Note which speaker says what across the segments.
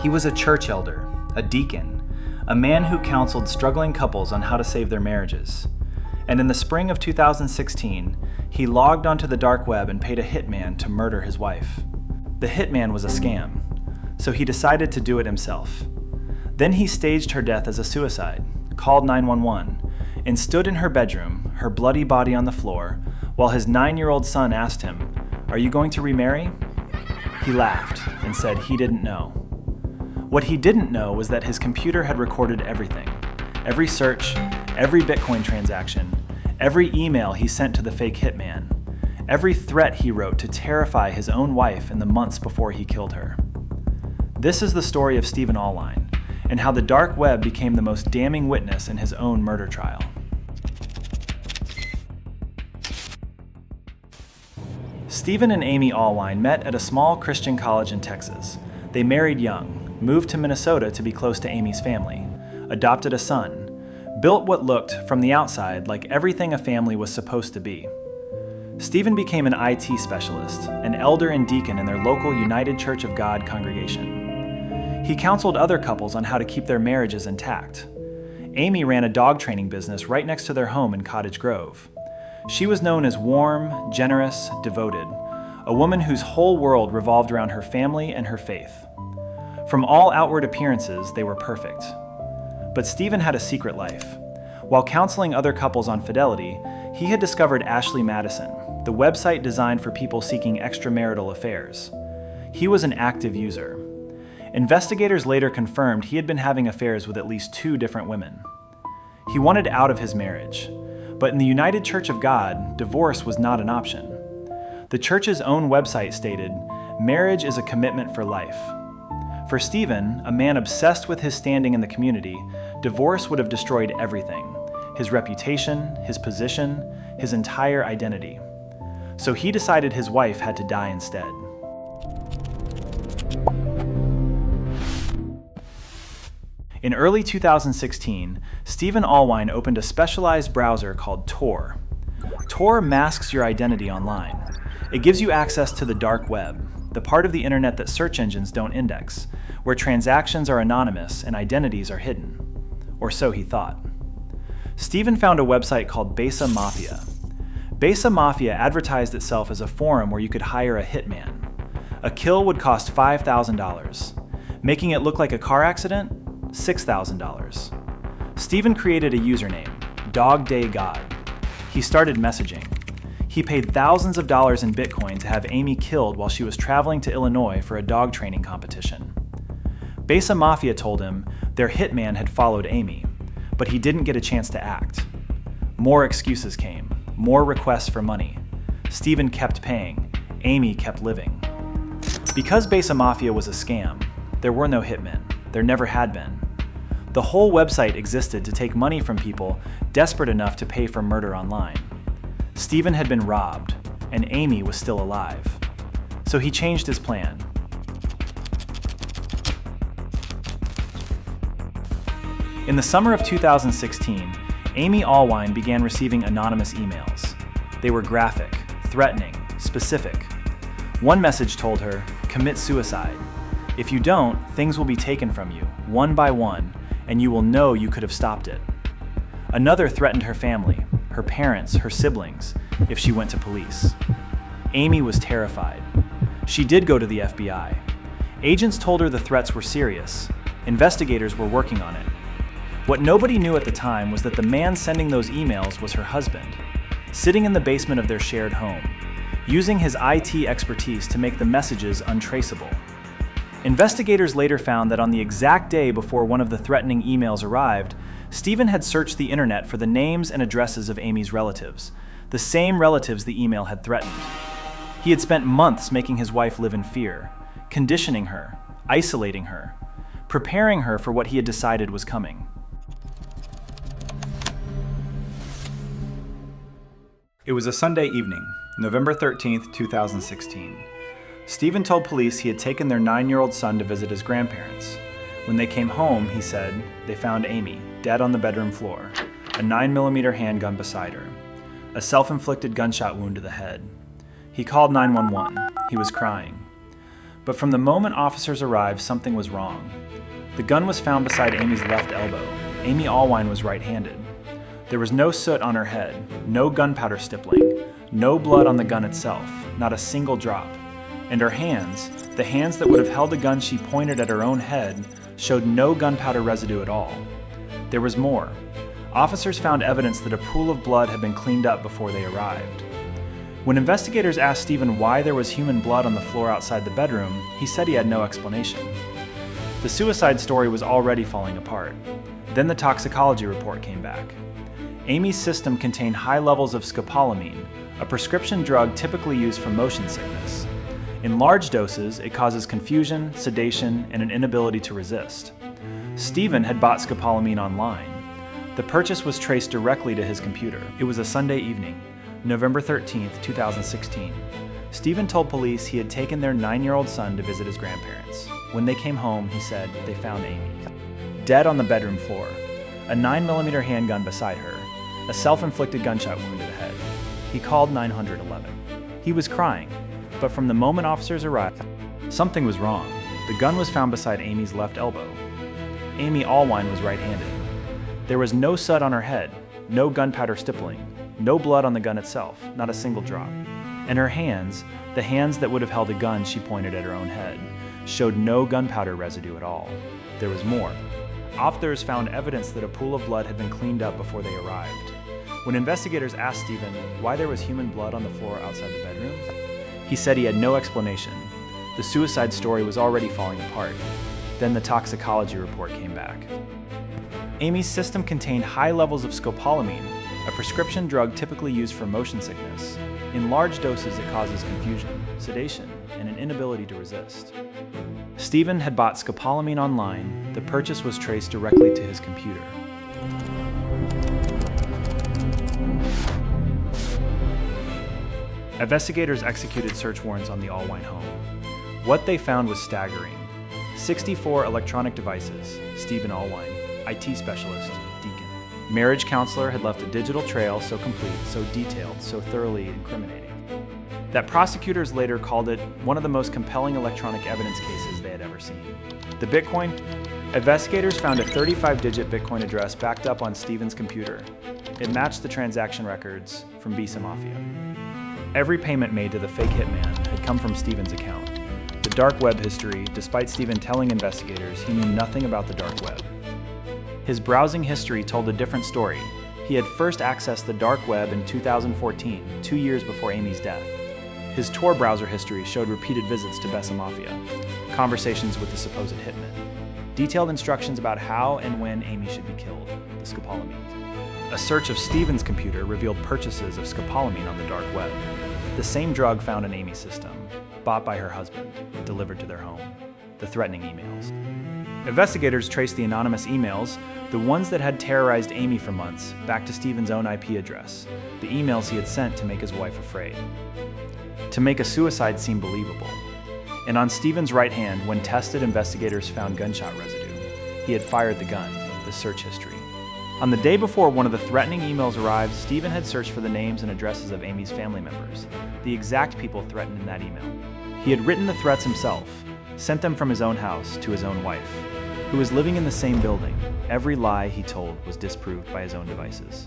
Speaker 1: He was a church elder, a deacon, a man who counseled struggling couples on how to save their marriages. And in the spring of 2016, he logged onto the dark web and paid a hitman to murder his wife. The hitman was a scam, so he decided to do it himself. Then he staged her death as a suicide, called 911, and stood in her bedroom, her bloody body on the floor, while his 9-year-old son asked him, "Are you going to remarry?" He laughed and said he didn't know. What he didn't know was that his computer had recorded everything. Every search, every Bitcoin transaction, every email he sent to the fake hitman, every threat he wrote to terrify his own wife in the months before he killed her. This is the story of Stephen Allwine, and how the dark web became the most damning witness in his own murder trial. Stephen and Amy Allwine met at a small Christian college in Texas. They married young, moved to Minnesota to be close to Amy's family, adopted a son, built what looked, from the outside, like everything a family was supposed to be. Stephen became an IT specialist, an elder and deacon in their local United Church of God congregation. He counseled other couples on how to keep their marriages intact. Amy ran a dog training business right next to their home in Cottage Grove. She was known as warm, generous, devoted, a woman whose whole world revolved around her family and her faith. From all outward appearances, they were perfect. But Stephen had a secret life. While counseling other couples on fidelity, he had discovered Ashley Madison, the website designed for people seeking extramarital affairs. He was an active user. Investigators later confirmed he had been having affairs with at least 2 different women. He wanted out of his marriage, but in the United Church of God, divorce was not an option. The church's own website stated, "Marriage is a commitment for life." For Stephen, a man obsessed with his standing in the community, divorce would have destroyed everything: his reputation, his position, his entire identity. So he decided his wife had to die instead. In early 2016, Stephen Allwine opened a specialized browser called Tor. Tor masks your identity online. It gives you access to the dark web, the part of the internet that search engines don't index, where transactions are anonymous and identities are hidden. Or so he thought. Stephen found a website called Besa Mafia. Besa Mafia advertised itself as a forum where you could hire a hitman. A kill would cost $5,000. Making it look like a car accident? $6,000. Stephen created a username, DogDayGod. He started messaging. He paid thousands of dollars in Bitcoin to have Amy killed while she was traveling to Illinois for a dog training competition. Besa Mafia told him their hitman had followed Amy, but he didn't get a chance to act. More excuses came, more requests for money. Stephen kept paying, Amy kept living. Because Besa Mafia was a scam, there were no hitmen. There never had been. The whole website existed to take money from people desperate enough to pay for murder online. Stephen had been robbed, and Amy was still alive. So he changed his plan. In the summer of 2016, Amy Allwine began receiving anonymous emails. They were graphic, threatening, specific. One message told her, "Commit suicide. If you don't, things will be taken from you, one by one, and you will know you could have stopped it." Another threatened her family, her parents, her siblings, if she went to police. Amy was terrified. She did go to the FBI. Agents told her the threats were serious. Investigators were working on it. What nobody knew at the time was that the man sending those emails was her husband, sitting in the basement of their shared home, using his IT expertise to make the messages untraceable. Investigators later found that on the exact day before one of the threatening emails arrived, Stephen had searched the internet for the names and addresses of Amy's relatives, the same relatives the email had threatened. He had spent months making his wife live in fear, conditioning her, isolating her, preparing her for what he had decided was coming. It was a Sunday evening, November 13th, 2016. Stephen told police he had taken their 9-year-old son to visit his grandparents. When they came home, he said, they found Amy, dead on the bedroom floor, a 9mm handgun beside her, a self-inflicted gunshot wound to the head. He called 911. He was crying. But from the moment officers arrived, something was wrong. The gun was found beside Amy's left elbow. Amy Allwine was right-handed. There was no soot on her head, no gunpowder stippling, no blood on the gun itself, not a single drop. And her hands, the hands that would have held the gun she pointed at her own head, showed no gunpowder residue at all. There was more. Officers found evidence that a pool of blood had been cleaned up before they arrived. When investigators asked Stephen why there was human blood on the floor outside the bedroom, he said he had no explanation. The suicide story was already falling apart. Then the toxicology report came back. Amy's system contained high levels of scopolamine, a prescription drug typically used for motion sickness. In large doses, it causes confusion, sedation, and an inability to resist. Stephen had bought scopolamine online. The purchase was traced directly to his computer. It was a Sunday evening, November 13th, 2016. Stephen told police he had taken their 9-year-old son to visit his grandparents. When they came home, he said they found Amy dead on the bedroom floor, a 9mm handgun beside her, a self-inflicted gunshot wound to the head. He called 911. He was crying, but from the moment officers arrived, something was wrong. The gun was found beside Amy's left elbow. Amy Allwine was right-handed. There was no soot on her head, no gunpowder stippling, no blood on the gun itself, not a single drop. And her hands, the hands that would have held a gun she pointed at her own head, showed no gunpowder residue at all. There was more. Officers found evidence that a pool of blood had been cleaned up before they arrived. When investigators asked Stephen why there was human blood on the floor outside the bedroom, he said he had no explanation. The suicide story was already falling apart. Then the toxicology report came back. Amy's system contained high levels of scopolamine, a prescription drug typically used for motion sickness. In large doses, it causes confusion, sedation, and an inability to resist. Stephen had bought scopolamine online. The purchase was traced directly to his computer. Investigators executed search warrants on the Allwine home. What they found was staggering. 64 electronic devices, Stephen Allwine, IT specialist, Deacon. Marriage counselor had left a digital trail so complete, so detailed, so thoroughly incriminating, that prosecutors later called it one of the most compelling electronic evidence cases they had ever seen. The Bitcoin? Investigators found a 35-digit Bitcoin address backed up on Stephen's computer. It matched the transaction records from Besa Mafia. Every payment made to the fake Hitman had come from Stephen's account. The dark web history, despite Stephen telling investigators he knew nothing about the dark web. His browsing history told a different story. He had first accessed the dark web in 2014, 2 years before Amy's death. His Tor browser history showed repeated visits to Besa Mafia, conversations with the supposed hitman, detailed instructions about how and when Amy should be killed, the scopolamine. A search of Stephen's computer revealed purchases of scopolamine on the dark web, the same drug found in Amy's system, bought by her husband, delivered to their home, the threatening emails. Investigators traced the anonymous emails, the ones that had terrorized Amy for months, back to Stephen's own IP address, the emails he had sent to make his wife afraid, to make a suicide seem believable. And on Stephen's right hand, when tested, investigators found gunshot residue. He had fired the gun, the search history. On the day before one of the threatening emails arrived, Stephen had searched for the names and addresses of Amy's family members, the exact people threatened in that email. He had written the threats himself, sent them from his own house to his own wife, who was living in the same building. Every lie he told was disproved by his own devices.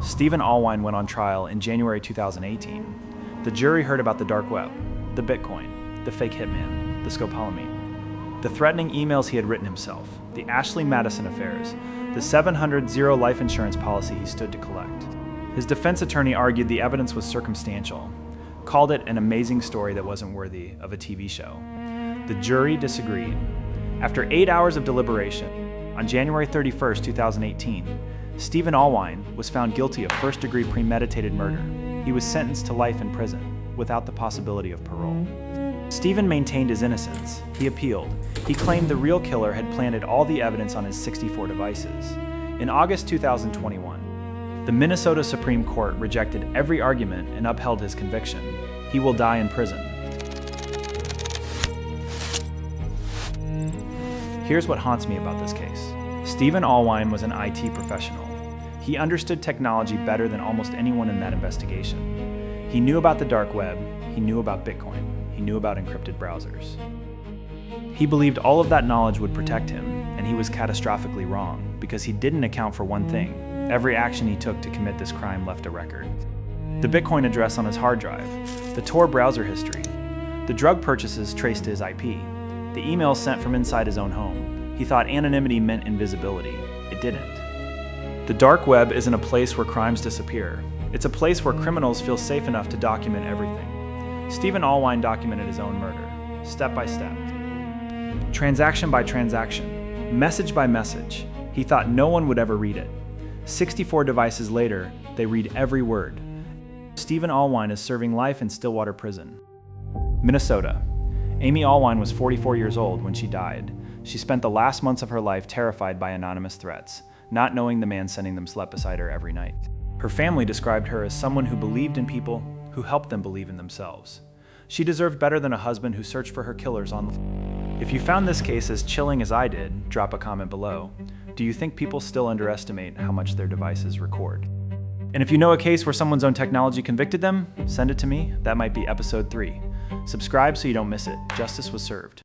Speaker 1: Stephen Allwine went on trial in January 2018. The jury heard about the dark web, the Bitcoin, the fake hitman, the scopolamine, the threatening emails he had written himself, the Ashley Madison affairs, the $700 zero life insurance policy he stood to collect. His defense attorney argued the evidence was circumstantial, called it an amazing story that wasn't worthy of a TV show. The jury disagreed. After 8 hours of deliberation, on January 31st, 2018, Stephen Allwine was found guilty of first-degree premeditated murder. He was sentenced to life in prison, without the possibility of parole. Stephen maintained his innocence. He appealed. He claimed the real killer had planted all the evidence on his 64 devices. In August 2021, the Minnesota Supreme Court rejected every argument and upheld his conviction. He will die in prison. Here's what haunts me about this case. Stephen Allwine was an IT professional. He understood technology better than almost anyone in that investigation. He knew about the dark web, he knew about Bitcoin, he knew about encrypted browsers. He believed all of that knowledge would protect him, and he was catastrophically wrong, because he didn't account for one thing. Every action he took to commit this crime left a record. The Bitcoin address on his hard drive, the Tor browser history, the drug purchases traced to his IP, the emails sent from inside his own home. He thought anonymity meant invisibility. It didn't. The dark web isn't a place where crimes disappear. It's a place where criminals feel safe enough to document everything. Stephen Allwine documented his own murder, step by step. Transaction by transaction, message by message. He thought no one would ever read it. 64 devices later, they read every word. Stephen Allwine is serving life in Stillwater Prison. Minnesota. Amy Allwine was 44 years old when she died. She spent the last months of her life terrified by anonymous threats, not knowing the man sending them slept beside her every night. Her family described her as someone who believed in people, who helped them believe in themselves. She deserved better than a husband who searched for her killers online. If you found this case as chilling as I did, drop a comment below. Do you think people still underestimate how much their devices record? And if you know a case where someone's own technology convicted them, send it to me. That might be episode 3. Subscribe so you don't miss it. Justice was served.